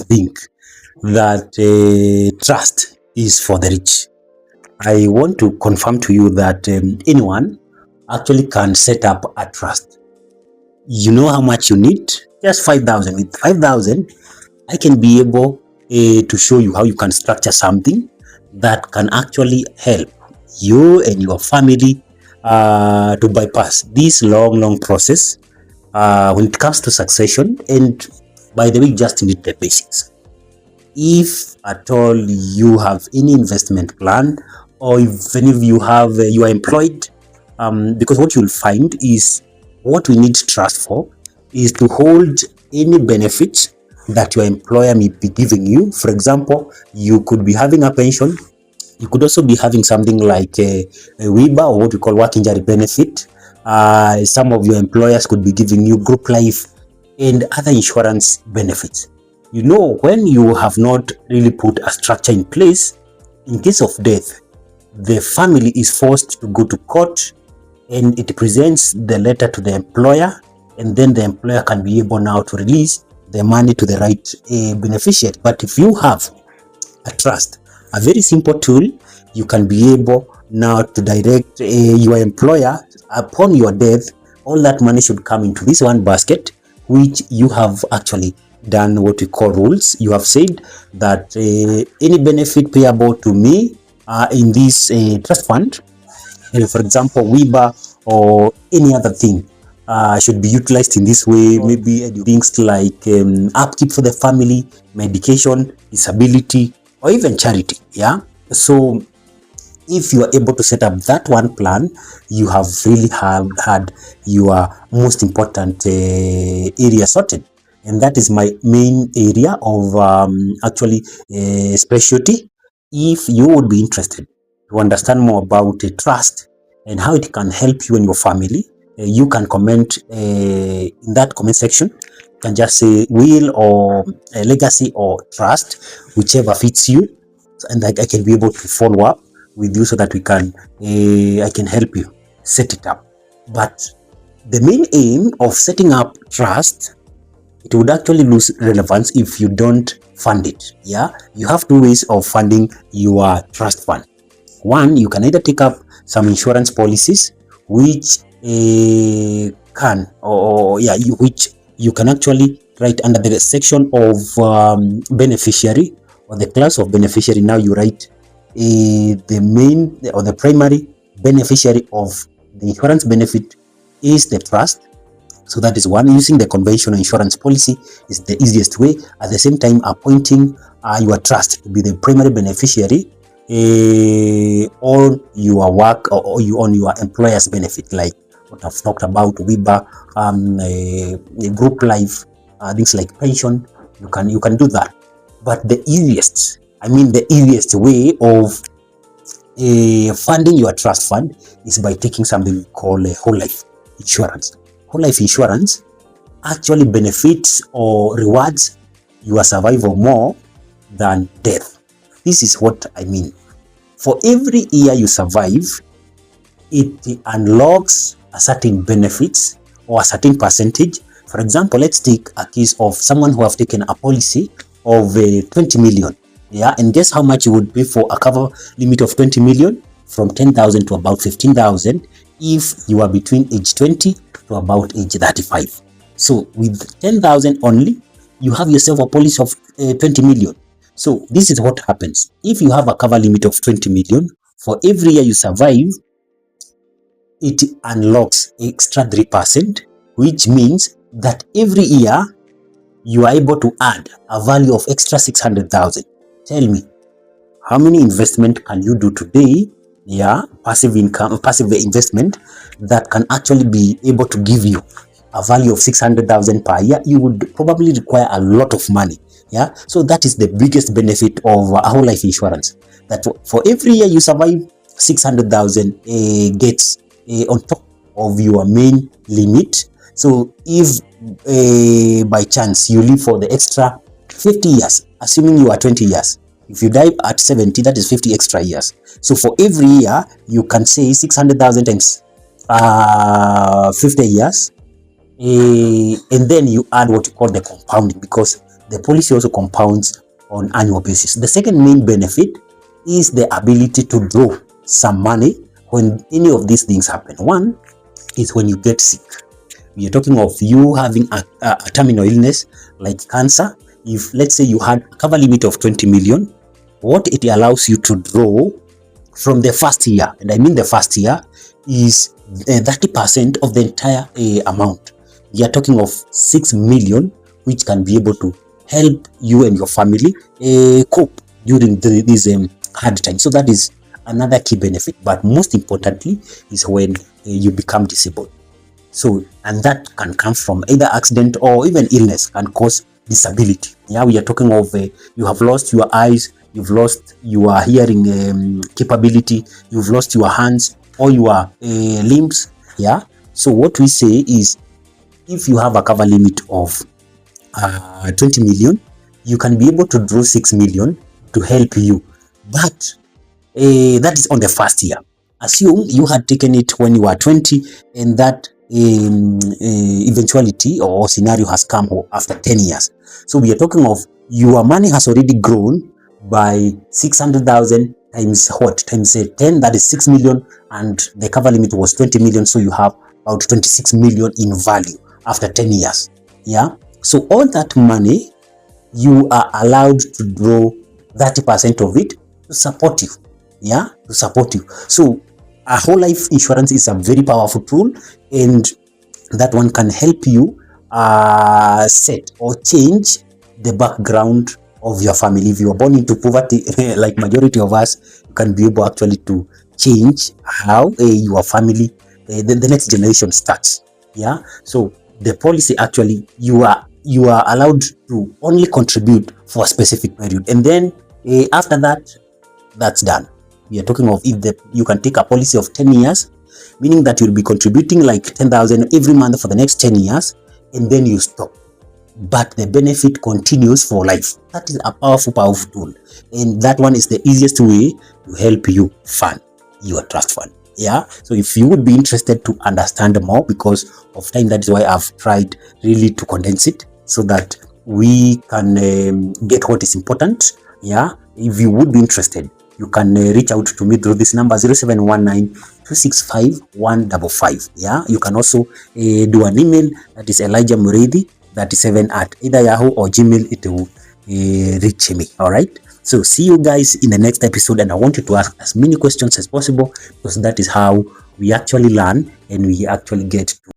think that trust is for the rich. I want to confirm to you that anyone actually can set up a trust. You know how much you need? Just 5,000. With 5,000, I can be able to show you how you can structure something that can actually help you and your family to bypass this long process when it comes to succession. And by the way, just need the basics. If at all you have any investment plan, or even if you have you are employed, because what you'll find is what we need trust for is to hold any benefits that your employer may be giving you. For example, you could be having a pension. You could also be having something like a WIBA, or what we call work injury benefit. Some of your employers could be giving you group life and other insurance benefits. You know, when you have not really put a structure in place, in case of death, the family is forced to go to court and it presents the letter to the employer, and then the employer can be able now to release the money to the right beneficiary. But if you have a trust, a very simple tool, you can be able now to direct your employer upon your death. All that money should come into this one basket, which you have actually done what we call rules. You have said that any benefit payable to me in this trust fund, for example, WIBA or any other thing, should be utilized in this way. Maybe things like upkeep for the family, medication, disability, or even charity. Yeah. So if you are able to set up that one plan, you have really had your most important area sorted. And that is my main area of actually specialty. If you would be interested to understand more about trust and how it can help you and your family, you can comment in that comment section. You can just say will or legacy or trust, whichever fits you, and I can be able to follow up with you so that we can I can help you set it up. But the main aim of setting up trust, it would actually lose relevance if you don't fund it. Yeah, you have two ways of funding your trust fund. One, you can either take up some insurance policies, which can which you can actually write under the section of beneficiary, or the class of beneficiary. Now you write the main or the primary beneficiary of the insurance benefit is the trust. So that is one. Using the conventional insurance policy is the easiest way. At the same time, appointing your trust to be the primary beneficiary on your work or you on your employer's benefit, like what I've talked about, WIBA, group life, things like pension. You can do that. But the easiest way of funding your trust fund is by taking something called whole life insurance. Whole life insurance actually benefits or rewards your survival more than death. This is what I mean. For every year you survive, it unlocks a certain benefits or a certain percentage. For example, let's take a case of someone who have taken a policy of 20 million. Yeah, and guess how much you would pay for a cover limit of 20 million? From 10,000 to about 15,000 if you are between age 20 to about age 35. So with 10,000 only, you have yourself a policy of 20 million. So this is what happens. If you have a cover limit of 20 million, for every year you survive, it unlocks extra 3%, which means that every year you are able to add a value of extra 600,000. Tell me, how many investment can you do today? Yeah, passive income, passive investment that can actually be able to give you a value of 600,000 per year. You would probably require a lot of money. Yeah, so that is the biggest benefit of a whole life insurance. That for every year you survive, 600,000 gets on top of your main limit. So if by chance you live for the extra 50 years, assuming you are 20 years, if you die at 70, that is 50 extra years. So for every year, you can say 600,000 times 50 years. And then you add what you call the compounding, because the policy also compounds on annual basis. The second main benefit is the ability to draw some money when any of these things happen. One is when you get sick. We are talking of you having a terminal illness like cancer. If let's say you had a cover limit of 20 million, what it allows you to draw from the first year, and I mean the first year, is 30% of the entire amount. We are talking of 6 million, which can be able to help you and your family cope during these hard times. So that is another key benefit, but most importantly is when you become disabled. So, and that can come from either accident or even illness can cause disability. Yeah, we are talking of you have lost your eyes, you've lost your hearing capability, you've lost your hands or your limbs. Yeah, so what we say is, if you have a cover limit of 20 million, you can be able to draw 6 million to help you, but that is on the first year. Assume you had taken it when you were 20 and that eventuality or scenario has come after 10 years. So we are talking of your money has already grown by 600,000 times what? Times 10, that is 6 million, and the cover limit was 20 million. So you have about 26 million in value after 10 years. Yeah. So all that money, you are allowed to draw 30% of it to support you. Yeah, to support you. So a whole life insurance is a very powerful tool, and that one can help you set or change the background of your family. If you are born into poverty, like majority of us, you can be able actually to change how your family, the next generation starts. Yeah. So the policy actually, you are allowed to only contribute for a specific period, and then after that, that's done. We are talking of if you can take a policy of 10 years, meaning that you'll be contributing like 10,000 every month for the next 10 years, and then you stop. But the benefit continues for life. That is a powerful tool. And that one is the easiest way to help you fund your trust fund. Yeah. So if you would be interested to understand more, because of time, that is why I've tried really to condense it so that we can get what is important. Yeah. If you would be interested, you can reach out to me through this number 0719-265-155. Yeah, you can also do an email, that is elijahmureithi37 at either Yahoo or Gmail. It will reach me. All right. So see you guys in the next episode, and I want you to ask as many questions as possible, because that is how we actually learn and we actually get to